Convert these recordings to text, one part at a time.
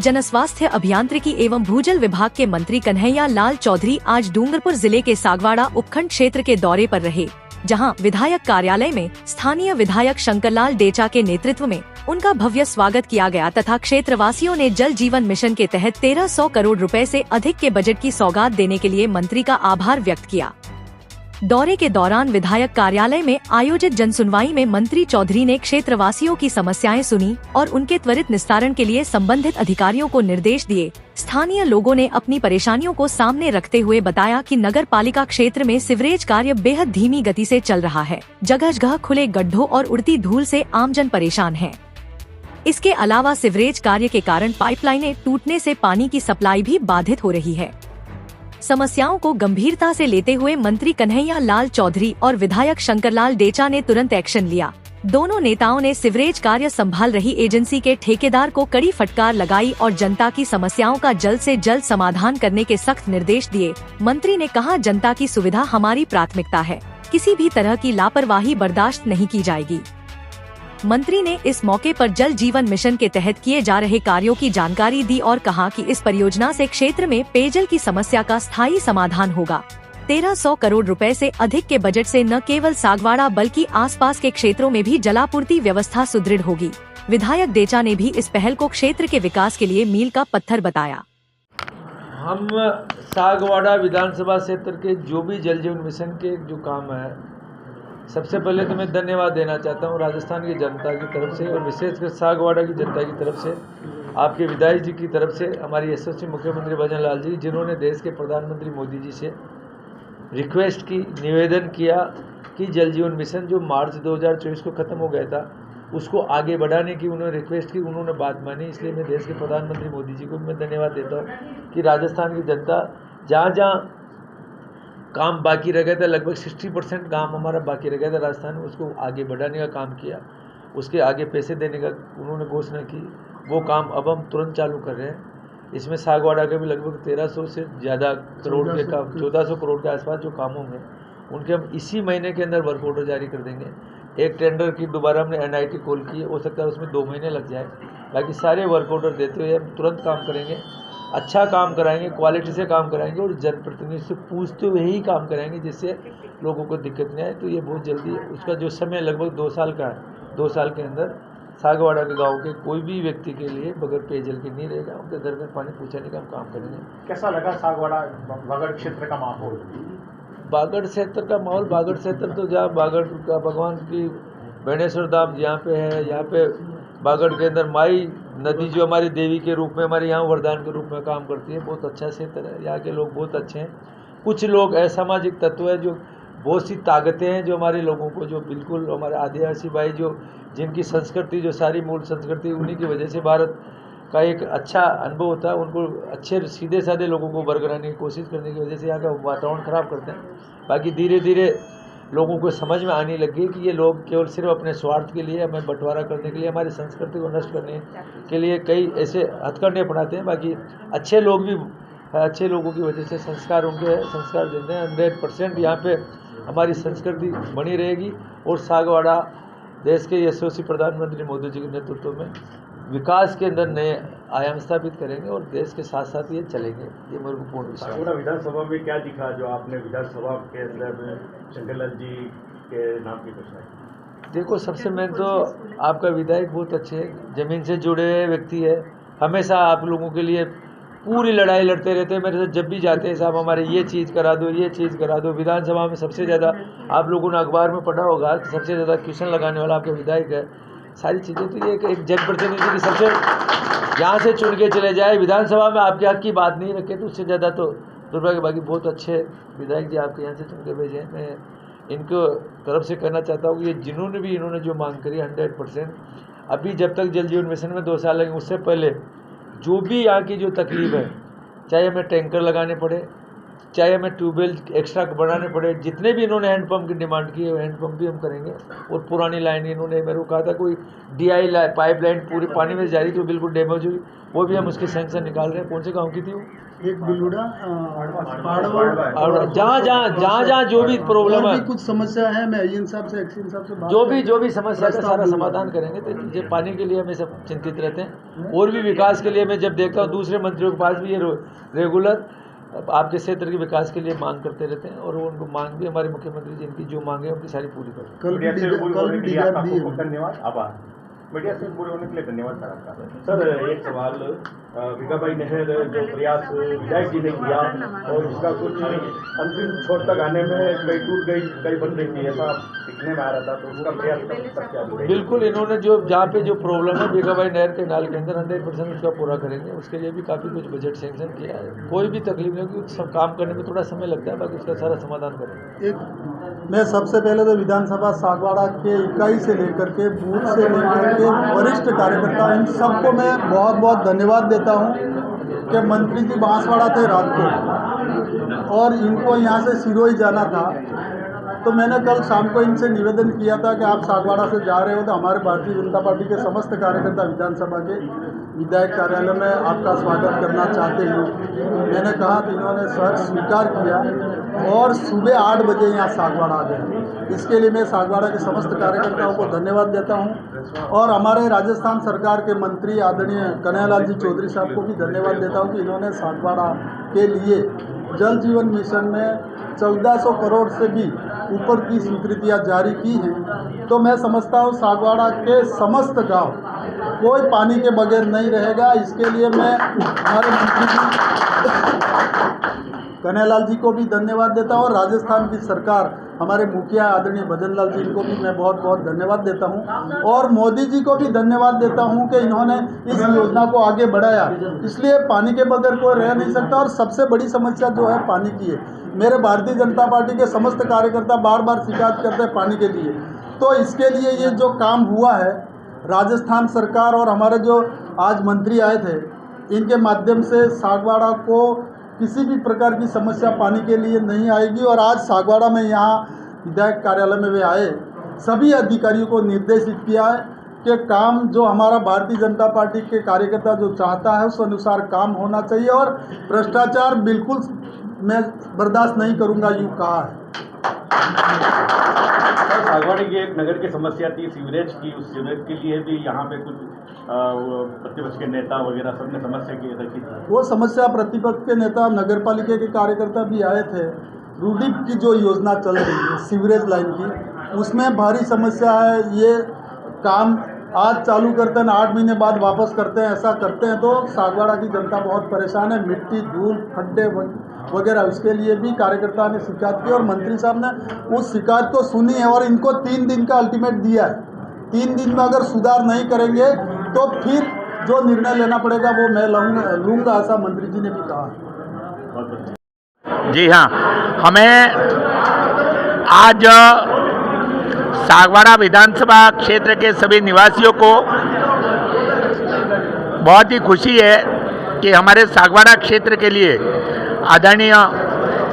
जनस्वास्थ्य अभियांत्रिकी एवं भूजल विभाग के मंत्री कन्हैया लाल चौधरी आज डूंगरपुर जिले के सागवाड़ा उपखंड क्षेत्र के दौरे पर रहे, जहां विधायक कार्यालय में स्थानीय विधायक शंकरलाल डेचा के नेतृत्व में उनका भव्य स्वागत किया गया तथा क्षेत्रवासियों ने जल जीवन मिशन के तहत 1300 करोड़ रुपए से अधिक के बजट की सौगात देने के लिए मंत्री का आभार व्यक्त किया। दौरे के दौरान विधायक कार्यालय में आयोजित जनसुनवाई में मंत्री चौधरी ने क्षेत्रवासियों की समस्याएं सुनी और उनके त्वरित निस्तारण के लिए संबंधित अधिकारियों को निर्देश दिए। स्थानीय लोगों ने अपनी परेशानियों को सामने रखते हुए बताया कि नगर पालिका क्षेत्र में सीवरेज कार्य बेहद धीमी गति से चल रहा है। जगह जगह खुले गड्ढों और उड़ती धूल से आमजन परेशान है। इसके अलावा सीवरेज कार्य के कारण पाइपलाइनें टूटने से पानी की सप्लाई भी बाधित हो रही है। समस्याओं को गंभीरता से लेते हुए मंत्री कन्हैया लाल चौधरी और विधायक शंकरलाल डेचा ने तुरंत एक्शन लिया। दोनों नेताओं ने सीवरेज कार्य संभाल रही एजेंसी के ठेकेदार को कड़ी फटकार लगाई और जनता की समस्याओं का जल्द से जल्द समाधान करने के सख्त निर्देश दिए। मंत्री ने कहा, जनता की सुविधा हमारी प्राथमिकता है, किसी भी तरह की लापरवाही बर्दाश्त नहीं की जाएगी। मंत्री ने इस मौके पर जल जीवन मिशन के तहत किए जा रहे कार्यों की जानकारी दी और कहा कि इस परियोजना से क्षेत्र में पेयजल की समस्या का स्थायी समाधान होगा। 1300 करोड़ रुपए से अधिक के बजट से न केवल सागवाड़ा बल्कि आसपास के क्षेत्रों में भी जलापूर्ति व्यवस्था सुदृढ़ होगी। विधायक डेचा ने भी इस पहल को क्षेत्र के विकास के लिए मील का पत्थर बताया। हम सागवाड़ा विधानसभा क्षेत्र के जो भी जल जीवन मिशन के जो काम है, सबसे पहले तो मैं धन्यवाद देना चाहता हूँ राजस्थान की जनता की तरफ से और विशेषकर सागवाड़ा की जनता की तरफ से, आपके विधायक जी की तरफ से, हमारी यशस्वी मुख्यमंत्री भजन लाल जी, जिन्होंने देश के प्रधानमंत्री मोदी जी से रिक्वेस्ट की, निवेदन किया कि जल जीवन मिशन जो मार्च 2024 को ख़त्म हो गया था उसको आगे बढ़ाने की उन्होंने रिक्वेस्ट की, उन्होंने बात मानी। इसलिए मैं देश के प्रधानमंत्री मोदी जी को मैं धन्यवाद देता हूँ कि राजस्थान की जनता जहाँ जहाँ काम बाकी रह गया था, लगभग 60% काम हमारा बाकी रह गया था राजस्थान में, उसको आगे बढ़ाने का काम किया, उसके आगे पैसे देने का उन्होंने घोषणा की। वो काम अब हम तुरंत चालू कर रहे हैं। इसमें सागवाड़ा के भी लगभग 1300 से ज़्यादा करोड़ के काम, 1400 करोड़ के आसपास जो काम होंगे उनके हम इसी महीने के अंदर वर्क ऑर्डर जारी कर देंगे। एक टेंडर की दोबारा हमने NIT कॉल की है, हो सकता है उसमें 2 महीने लग जाए। बाकी सारे वर्क ऑर्डर देते हुए हम तुरंत काम करेंगे, अच्छा काम कराएंगे, क्वालिटी से काम कराएंगे और जनप्रतिनिधि से पूछते हुए ही काम कराएंगे जिससे लोगों को दिक्कत नहीं आए। तो ये बहुत जल्दी उसका जो समय लगभग 2 साल का है, 2 साल के अंदर सागवाड़ा के गांव के कोई भी व्यक्ति के लिए बगैर पेयजल के नहीं रहेगा, उनके घर में पानी पहुँचाने का हम काम करेंगे। कैसा लगा सागवाड़ा बागड़ क्षेत्र का माहौल? बागड़ क्षेत्र का माहौल, बागड़ क्षेत्र तो जहाँ बागड़ का भगवान की बेणेश्वर धाम जहाँ पे है, यहाँ पे बागड़ के अंदर माई नदी जो हमारी देवी के रूप में, हमारे यहाँ वरदान के रूप में काम करती है। बहुत अच्छा क्षेत्र है, यहाँ के लोग बहुत अच्छे हैं। कुछ लोग असामाजिक तत्व है, जो बहुत सी ताकतें हैं जो हमारे लोगों को, जो बिल्कुल हमारे आदिवासी भाई जो जिनकी संस्कृति, जो सारी मूल संस्कृति, उन्हीं की वजह से भारत का एक अच्छा अनुभव होता है, उनको अच्छे सीधे साधे लोगों को बरगराने की कोशिश करने की वजह से यहाँ का वातावरण ख़राब करते हैं। बाकी धीरे धीरे लोगों को समझ में आने लगी कि ये लोग केवल सिर्फ अपने स्वार्थ के लिए, हमें बंटवारा करने के लिए, हमारी संस्कृति को नष्ट करने के लिए कई ऐसे हथकंडे अपनाते हैं। बाकी अच्छे लोग भी, अच्छे लोगों की वजह से संस्कार उनके संस्कार देते हैं। 100% यहाँ पे हमारी संस्कृति बनी रहेगी और सागवाड़ा देश के यशस्वी प्रधानमंत्री मोदी जी के नेतृत्व में विकास के अंदर नए आयाम स्थापित करेंगे और देश के साथ साथ ये चलेंगे। ये मेरे को पूर्ण विश्वास है। विधानसभा में क्या दिखा जो आपने विधानसभा के अंदर में शंकरलाल जी के नाम की घोषणा की? देखो, सबसे मेन तो आपका विधायक बहुत अच्छे ज़मीन से जुड़े हुए व्यक्ति है, हमेशा आप लोगों के लिए पूरी लड़ाई लड़ते रहते हैं। मेरे साथ जब भी जाते हैं, साहब हमारे ये चीज़ करा दो, ये चीज़ करा दो। विधानसभा में सबसे ज़्यादा आप लोगों ने अखबार में पढ़ा होगा कि सबसे ज़्यादा क्वेश्चन लगाने वाला आपका विधायक है। सारी चीज़ें तो ये एक जनप्रतिनिधि की सबसे यहाँ से चुन के चले जाए, विधानसभा में आपके हक की बात नहीं रखे तो उससे ज़्यादा तो दुर्भाग्य। बाकी बहुत अच्छे विधायक जी आपके यहाँ से चुन के भेजे हैं। मैं इनको तरफ से कहना चाहता हूँ कि ये जिन्होंने भी इन्होंने जो मांग करी 100%, अभी जब तक जल जीवन मिशन में 2 साल लगेंगे, उससे पहले जो भी यहाँ की जो तकलीफ है, चाहे हमें टैंकर लगाने पड़े, चाहे हमें ट्यूबवेल एक्स्ट्रा बनाने पड़े, जितने भी इन्होंने हैंडपम्प की डिमांड की है हैंडपम्प भी हम करेंगे। और पुरानी लाइन इन्होंने मेरे को कहा था कोई DI पाइपलाइन पूरी पानी में जा रही तो बिल्कुल डैमेज हुई, वो भी हम उसकी सैंक्शन निकाल रहे हैं। कौन से गांव की थी वो? एक बिलुड़ा और जहाँ जो भी प्रॉब्लम है, कुछ समस्या है, मैं इन साहब से एक्सीन साहब से जो भी समस्या का सारा समाधान करेंगे। तो ये पानी के लिए हमें सब चिंतित रहते हैं, और भी विकास के लिए मैं जब देखता हूँ दूसरे मंत्रियों के पास भी ये रेगुलर आपके क्षेत्र के विकास के लिए मांग करते रहते हैं, और उनको मांग भी हमारे मुख्यमंत्री जिनकी जो मांगे उनकी सारी पूरी करते हैं। धन्यवाद, आभार। मीडिया से पूरे होने के लिए धन्यवाद सर आपका। सर एक सवाल, भिखाभाई नहर जो प्रयास विधायक जी ने किया और जिसका कुछ अंतिम छोर तक आने में कई टूट गई कई बन रही थी, ऐसा दिखने में आ रहा था, तो उसका प्रयास क्या? बिल्कुल, इन्होंने जो जहाँ पे जो प्रॉब्लम है भिखाभाई नहर के नाल के अंदर 100% उसका पूरा करेंगे। उसके लिए भी काफ़ी कुछ बजट सेंक्शन किया है। कोई भी तकलीफ नहीं होगी, सब काम करने में थोड़ा समय लगता है, बाकी उसका सारा समाधान करेंगे। मैं सबसे पहले तो विधानसभा सागवाड़ा के इकाई से लेकर के बूथ से लेकर के वरिष्ठ कार्यकर्ता इन सबको मैं बहुत बहुत धन्यवाद देता हूं कि मंत्री जी बांसवाड़ा थे रात को और इनको यहां से सिरोही जाना था, तो मैंने कल शाम को इनसे निवेदन किया था कि आप सागवाड़ा से जा रहे हो तो हमारे भारतीय जनता पार्टी के समस्त कार्यकर्ता विधानसभा के विधायक कार्यालय में आपका स्वागत करना चाहते हैं। मैंने कहा तो इन्होंने सर स्वीकार किया और सुबह 8 बजे यहाँ सागवाड़ा आ गए। इसके लिए मैं सागवाड़ा के समस्त कार्यकर्ताओं को धन्यवाद देता हूँ, और हमारे राजस्थान सरकार के मंत्री आदरणीय कन्हैयालाल जी चौधरी साहब को भी धन्यवाद देता हूँ कि इन्होंने सागवाड़ा के लिए जल जीवन मिशन में 1400 करोड़ से भी ऊपर की स्वीकृतियाँ जारी की हैं। तो मैं समझता हूँ सागवाड़ा के समस्त गांव कोई पानी के बगैर नहीं रहेगा। इसके लिए मैं हमारे मंत्री जी कन्हैयालाल जी को भी धन्यवाद देता हूँ, और राजस्थान की सरकार हमारे मुखिया आदरणीय भजन लाल जी को भी मैं बहुत बहुत धन्यवाद देता हूँ, और मोदी जी को भी धन्यवाद देता हूँ कि इन्होंने इस योजना को आगे बढ़ाया। इसलिए पानी के बगैर कोई रह नहीं सकता, और सबसे बड़ी समस्या जो है पानी की है। मेरे भारतीय जनता पार्टी के समस्त कार्यकर्ता बार बार शिकायत करते हैं पानी के लिए, तो इसके लिए ये जो काम हुआ है राजस्थान सरकार और हमारे जो आज मंत्री आए थे इनके माध्यम से सागवाड़ा को किसी भी प्रकार की समस्या पानी के लिए नहीं आएगी। और आज सागवाड़ा में यहाँ विधायक कार्यालय में वे आए, सभी अधिकारियों को निर्देशित किया है कि काम जो हमारा भारतीय जनता पार्टी के कार्यकर्ता जो चाहता है उस अनुसार काम होना चाहिए, और भ्रष्टाचार बिल्कुल मैं बर्दाश्त नहीं करूँगा, यूँ कहा है। सागवाड़ा की एक नगर की समस्या थी सीवरेज की, उस सीवरेज के लिए भी यहाँ पे कुछ प्रतिपक्ष के नेता वगैरह सबने समस्या की रखी थी। वो समस्या प्रतिपक्ष के नेता नगर पालिका के कार्यकर्ता भी आए थे। रूडीप की जो योजना चल रही है सीवरेज लाइन की, उसमें भारी समस्या है। ये काम आज चालू करते हैं 8 महीने बाद वापस करते हैं, ऐसा करते हैं तो सागवाड़ा की जनता बहुत परेशान है। मिट्टी धूल खड्डे वगैरह उसके लिए भी कार्यकर्ता ने शिकायत की, और मंत्री साहब ने उस शिकायत को सुनी है और इनको 3 दिन का अल्टीमेट दिया है। 3 दिन में अगर सुधार नहीं करेंगे तो फिर जो निर्णय लेना पड़ेगा वो मैं लूँगा, ऐसा मंत्री जी ने भी कहा। जी हाँ, हमें आज सागवाड़ा विधानसभा क्षेत्र के सभी निवासियों को बहुत ही खुशी है कि हमारे सागवाड़ा क्षेत्र के लिए आदरणीय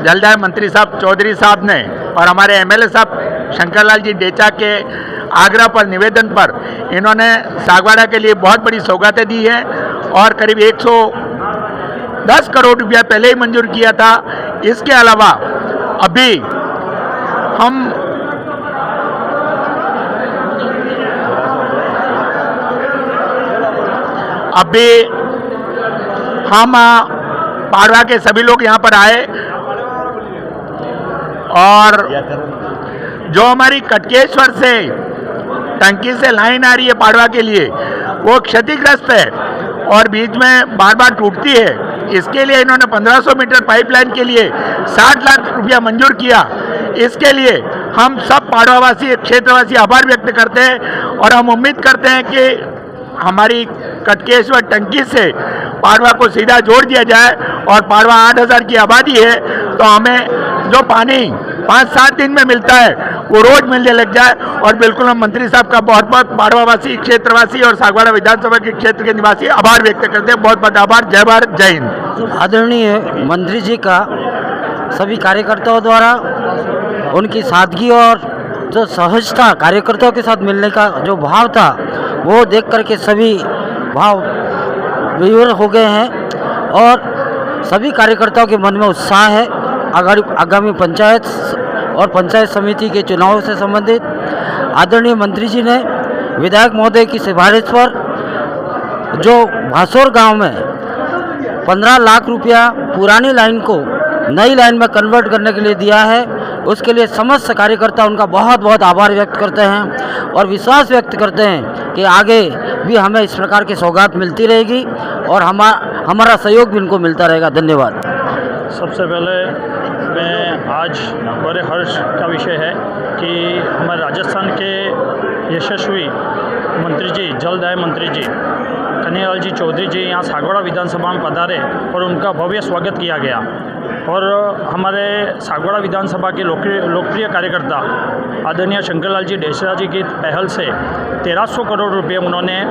जलदाय मंत्री साहब चौधरी साहब ने और हमारे MLA साहब शंकरलाल जी डेचा के आग्रह पर निवेदन पर इन्होंने सागवाड़ा के लिए बहुत बड़ी सौगातें दी है, और करीब 110 करोड़ रुपया पहले ही मंजूर किया था। इसके अलावा अभी हम पाड़वा के सभी लोग यहाँ पर आए, और जो हमारी कटकेश्वर से टंकी से लाइन आ रही है पाड़वा के लिए वो क्षतिग्रस्त है और बीच में बार बार टूटती है। इसके लिए इन्होंने 1500 मीटर पाइपलाइन के लिए 60 लाख रुपया मंजूर किया। इसके लिए हम सब पाड़वावासी क्षेत्रवासी आभार व्यक्त करते हैं, और हम उम्मीद करते हैं कि हमारी कटकेश्वर टंकी से पाड़वा को सीधा जोड़ दिया जाए, और पाड़वा 8000 की आबादी है तो हमें जो पानी 5-7 दिन में मिलता है वो रोज मिलने लग जाए। और बिल्कुल हम मंत्री साहब का बहुत बहुत पाड़वावासी क्षेत्रवासी और सागवाड़ा विधानसभा के क्षेत्र के निवासी आभार व्यक्त करते हैं। बहुत बहुत आभार। जय भारत, जय हिंद। आदरणीय मंत्री जी का सभी कार्यकर्ताओं द्वारा उनकी सादगी और जो सहजता कार्यकर्ताओं के साथ मिलने का जो भाव था वो देख करके सभी भाव विवश हो गए हैं और सभी कार्यकर्ताओं के मन में उत्साह है। आगामी पंचायत और पंचायत समिति के चुनावों से संबंधित आदरणीय मंत्री जी ने विधायक महोदय की सिफारिश पर जो भासोर गांव में 15 लाख रुपया पुरानी लाइन को नई लाइन में कन्वर्ट करने के लिए दिया है, उसके लिए समस्त कार्यकर्ता उनका बहुत बहुत आभार व्यक्त करते हैं और विश्वास व्यक्त करते हैं कि आगे भी हमें इस प्रकार की सौगात मिलती रहेगी और हमारा सहयोग भी उनको मिलता रहेगा। धन्यवाद। सबसे पहले मैं आज बड़े हर्ष का विषय है कि हमारे राजस्थान के यशस्वी मंत्री जी, जलदाय मंत्री जी कन्हैयालाल जी चौधरी जी यहाँ सागवाड़ा विधानसभा में पधारे और उनका भव्य स्वागत किया गया। और हमारे सागवाड़ा विधानसभा के लोकप्रिय कार्यकर्ता आदरणीय शंकरलाल जी डेसरा जी की पहल से 1300 करोड़ रुपए उन्होंने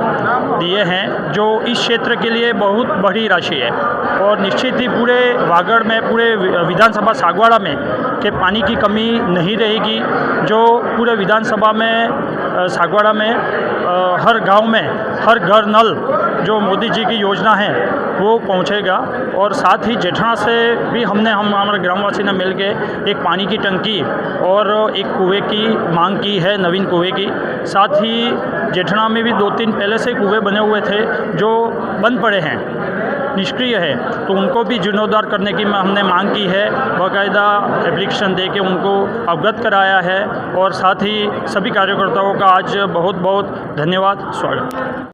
दिए हैं, जो इस क्षेत्र के लिए बहुत बड़ी राशि है। और निश्चित ही पूरे वागड़ में, पूरे विधानसभा सागवाड़ा में के पानी की कमी नहीं रहेगी। जो पूरे विधानसभा में सागवाड़ा में हर गांव में हर घर नल जो मोदी जी की योजना है वो पहुंचेगा। और साथ ही जेठना से भी हमारे ग्रामवासी ने मिल के एक पानी की टंकी और एक कुएं की मांग की है, नवीन कुएं की। साथ ही जेठना में भी 2-3 पहले से कुएं बने हुए थे जो बंद पड़े हैं, निष्क्रिय है, तो उनको भी जीर्णोद्धार करने की हमने मांग की है। बाकायदा एप्लीकेशन दे के उनको अवगत कराया है और साथ ही सभी कार्यकर्ताओं का आज बहुत बहुत धन्यवाद, स्वागत।